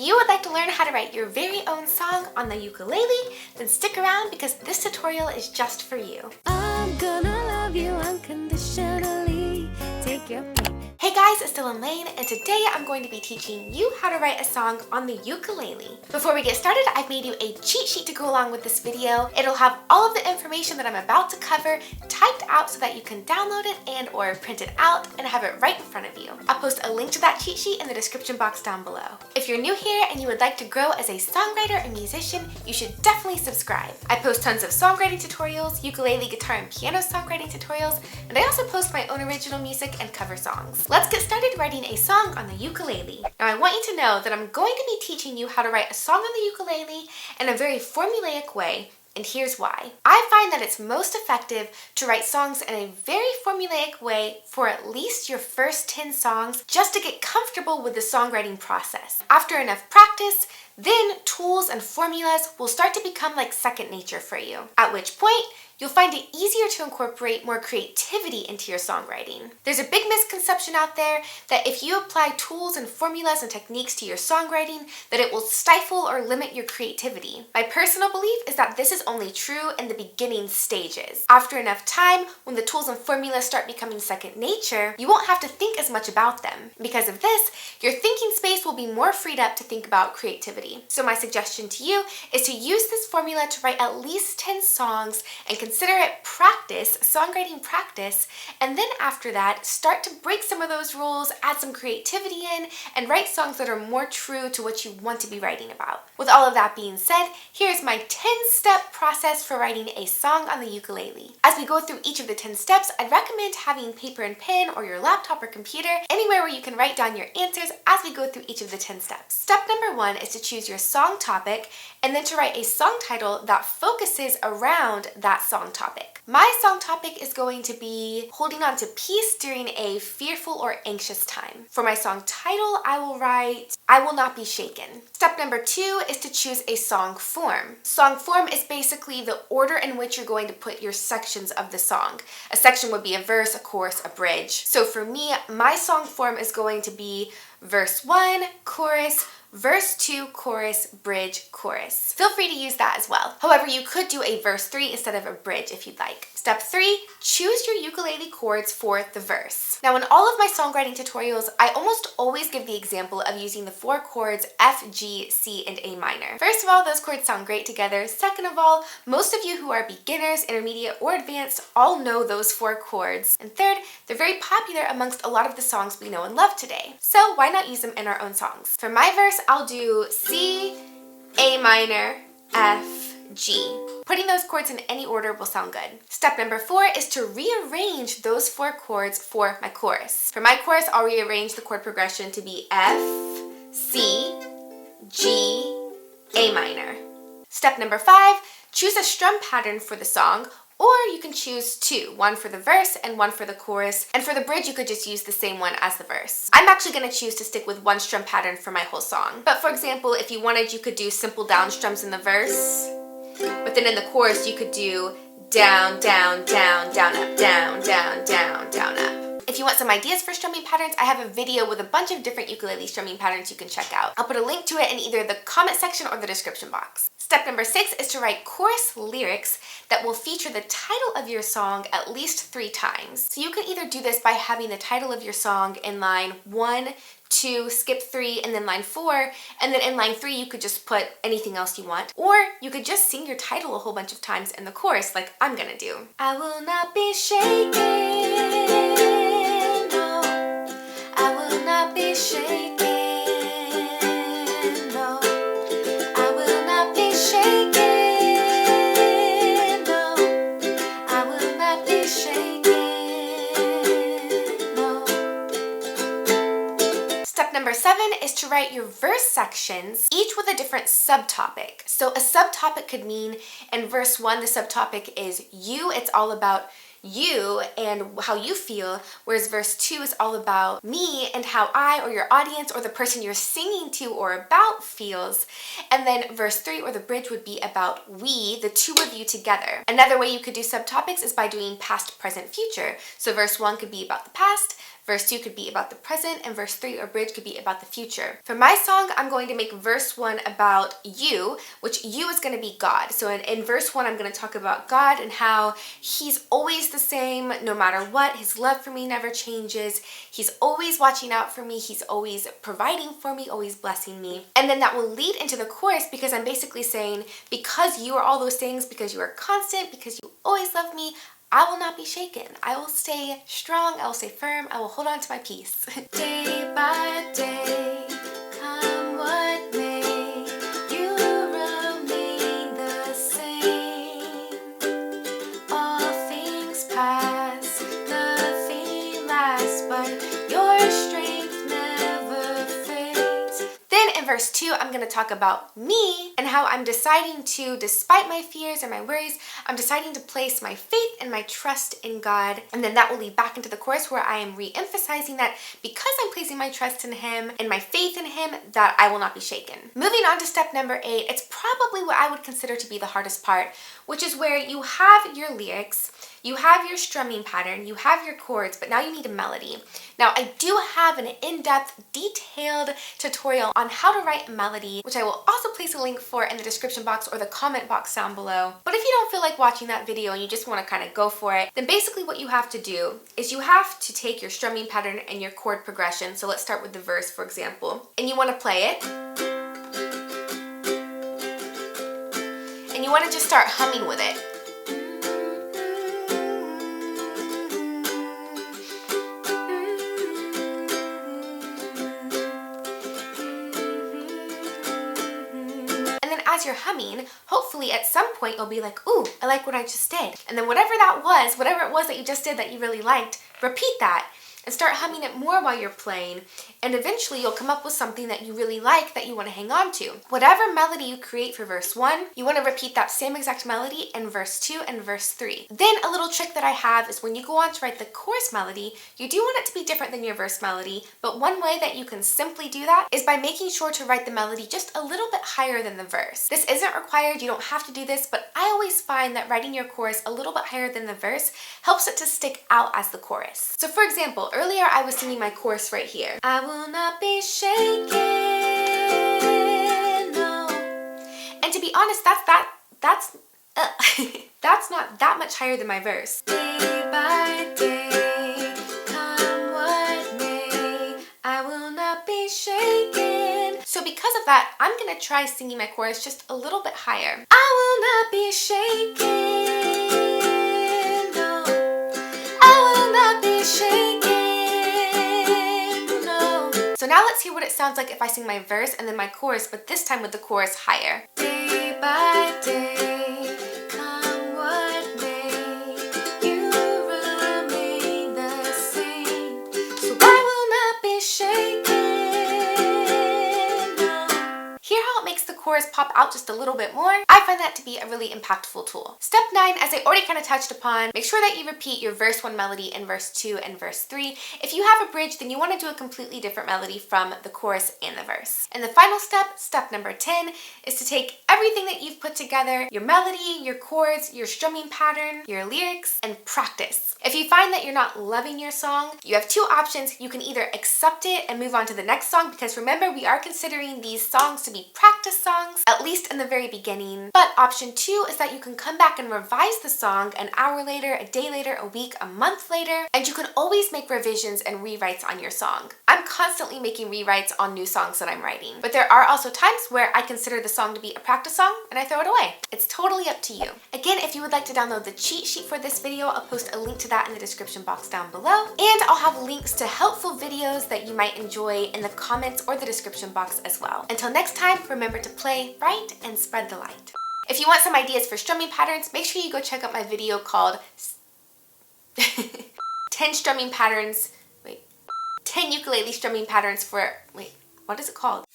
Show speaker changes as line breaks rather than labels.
you would like to learn how to write your very own song on the ukulele, then stick around because this tutorial is just for you.
I'm gonna love you unconditionally. Take your pick.
Hey guys, it's Dylan Laine, and today I'm going to be teaching you how to write a song on the ukulele. Before we get started, I've made you a cheat sheet to go along with this video. It'll have all of the information that I'm about to cover typed out so that you can download it and or print it out and have it right in front of you. I'll post a link to that cheat sheet in the description box down below. If you're new here and you would like to grow as a songwriter and musician, you should definitely subscribe. I post tons of songwriting tutorials, ukulele, guitar, and piano songwriting tutorials, and I also post my own original music and cover songs. Let's get started writing a song on the ukulele. Now I want you to know that I'm going to be teaching you how to write a song on the ukulele in a very formulaic way, and here's why. I find that it's most effective to write songs in a very formulaic way for at least your first 10 songs just to get comfortable with the songwriting process. After enough practice, then tools and formulas will start to become like second nature for you, at which point you'll find it easier to incorporate more creativity into your songwriting. There's a big misconception out there that if you apply tools and formulas and techniques to your songwriting, that it will stifle or limit your creativity. My personal belief is that this is only true in the beginning stages. After enough time, when the tools and formulas start becoming second nature, you won't have to think as much about them. Because of this, your thinking space will be more freed up to think about creativity. So my suggestion to you is to use this formula to write at least 10 songs and consider it practice, songwriting practice, and then after that, start to break some of those rules, add some creativity in, and write songs that are more true to what you want to be writing about. With all of that being said, here's my 10-step process for writing a song on the ukulele. As we go through each of the 10 steps, I'd recommend having paper and pen or your laptop or computer, anywhere where you can write down your answers as we go through each of the 10 steps. Step number 1 is to choose your song topic and then to write a song title that focuses around that song topic. My song topic is going to be holding on to peace during a fearful or anxious time. For my song title, I will write, I Will Not Be Shaken. Step number 2 is to choose a song form. Song form is basically the order in which you're going to put your sections of the song. A section would be a verse, a chorus, a bridge. So for me, my song form is going to be verse 1, chorus, verse 2, chorus, bridge, chorus. Feel free to use that as well. However, you could do a verse 3 instead of a bridge if you'd like. Step 3, choose your ukulele chords for the verse. Now in all of my songwriting tutorials, I almost always give the example of using the 4 chords F, G, C, and A minor. First of all, those chords sound great together. Second of all, most of you who are beginners, intermediate, or advanced all know those 4 chords. And third, they're very popular amongst a lot of the songs we know and love today. So why not use them in our own songs? For my verse, I'll do C, A minor, F, G. Putting those chords in any order will sound good. Step number 4 is to rearrange those 4 chords for my chorus. For my chorus, I'll rearrange the chord progression to be F, C, G, A minor. Step number 5, choose a strum pattern for the song, or you can choose 2, one for the verse and one for the chorus. And for the bridge, you could just use the same one as the verse. I'm actually going to choose to stick with 1 strum pattern for my whole song. But for example, if you wanted, you could do simple down strums in the verse. But then in the chorus, you could do down, down, down, down, up, down, down, down, down, up. If you want some ideas for strumming patterns, I have a video with a bunch of different ukulele strumming patterns you can check out. I'll put a link to it in either the comment section or the description box. Step number 6 is to write chorus lyrics that will feature the title of your song at least 3 times. So you can either do this by having the title of your song in line 1, 2, skip 3, and then line 4, and then in line 3 you could just put anything else you want. Or you could just sing your title a whole bunch of times in the chorus like I'm gonna do. I will not be shaken, no, I will not be shaken, no, I will not be shaken, no, I will not be shaken, no. Step number 7 is to write your verse sections, each with a different subtopic. So a subtopic could mean in verse 1, the subtopic is you. It's all about you and how you feel, whereas verse 2 is all about me and how I or your audience or the person you're singing to or about feels. And then verse 3 or the bridge would be about we, the two of you together. Another way you could do subtopics is by doing past, present, future. So verse 1 could be about the past, verse 2 could be about the present, and verse 3 or bridge could be about the future. For my song, I'm going to make verse 1 about you, which you is going to be God. So in verse 1, I'm going to talk about God and how he's always the same no matter what. His love for me never changes. He's always watching out for me. He's always providing for me, always blessing me. And then that will lead into the chorus because I'm basically saying, because you are all those things, because you are constant, because you always love me, I will not be shaken. I will stay strong. I will stay firm. I will hold on to my peace. Day by day, come what may, you remain the same. All things pass, nothing lasts, but your strength never fades. Then in verse 2, I'm going to talk about me and how I'm deciding to, despite my fears and my worries, I'm deciding to place my faith and my trust in God. And then that will lead back into the chorus where I am re-emphasizing that because I'm placing my trust in him and my faith in him, that I will not be shaken. Moving on to step number 8, it's probably what I would consider to be the hardest part, which is where you have your lyrics, you have your strumming pattern, you have your chords, but now you need a melody. Now I do have an in-depth, detailed tutorial on how to write a melody, which I will also place a link for in the description box or the comment box down below. But if you don't feel like watching that video and you just want to kind of go for it, then basically what you have to do is you have to take your strumming pattern and your chord progression. So let's start with the verse, for example, and you want to play it. And you want to just start humming with it. As you're humming, hopefully at some point you'll be like, ooh, I like what I just did. And then whatever it was that you just did that you really liked, repeat that and start humming it more while you're playing. And eventually you'll come up with something that you really like that you want to hang on to. Whatever melody you create for verse 1, you want to repeat that same exact melody in verse 2 and verse 3. Then a little trick that I have is when you go on to write the chorus melody, you do want it to be different than your verse melody, but one way that you can simply do that is by making sure to write the melody just a little bit higher than the verse. This isn't required, you don't have to do this, but I always find that writing your chorus a little bit higher than the verse helps it to stick out as the chorus. So for example, earlier I was singing my chorus right here. I will not be shaken, no. And to be honest, that's not that much higher than my verse. Day by day, come what may, I will not be shaken. So because of that, I'm gonna try singing my chorus just a little bit higher. I will not be shaken, no. I will not be shaken. So now let's hear what it sounds like if I sing my verse and then my chorus, but this time with the chorus higher. Day by day, come what may, you remain the same. So I will not be shaken, no. Hear how it makes the chorus pop out just a little bit more? I find that to be a really impactful tool. Step 9, as I already kind of touched upon, make sure that you repeat your verse 1 melody in verse 2 and verse 3. If you have a bridge, then you want to do a completely different melody from the chorus and the verse. And the final step, step number 10, is to take everything that you've put together, your melody, your chords, your strumming pattern, your lyrics, and practice. If you find that you're not loving your song, you have two options. You can either accept it and move on to the next song, because remember, we are considering these songs to be practice songs, at least in the very beginning. But option 2 is that you can come back and revise the song an hour later, a day later, a week, a month later, and you can always make revisions and rewrites on your song. I'm constantly making rewrites on new songs that I'm writing, but there are also times where I consider the song to be a practice song and I throw it away. It's totally up to you. Again, if you would like to download the cheat sheet for this video, I'll post a link to that in the description box down below, and I'll have links to helpful videos that you might enjoy in the comments or the description box as well. Until next time, remember to play, write, and spread the light. If you want some ideas for strumming patterns, make sure you go check out my video called 10 strumming patterns, 10 ukulele strumming patterns for, what is it called?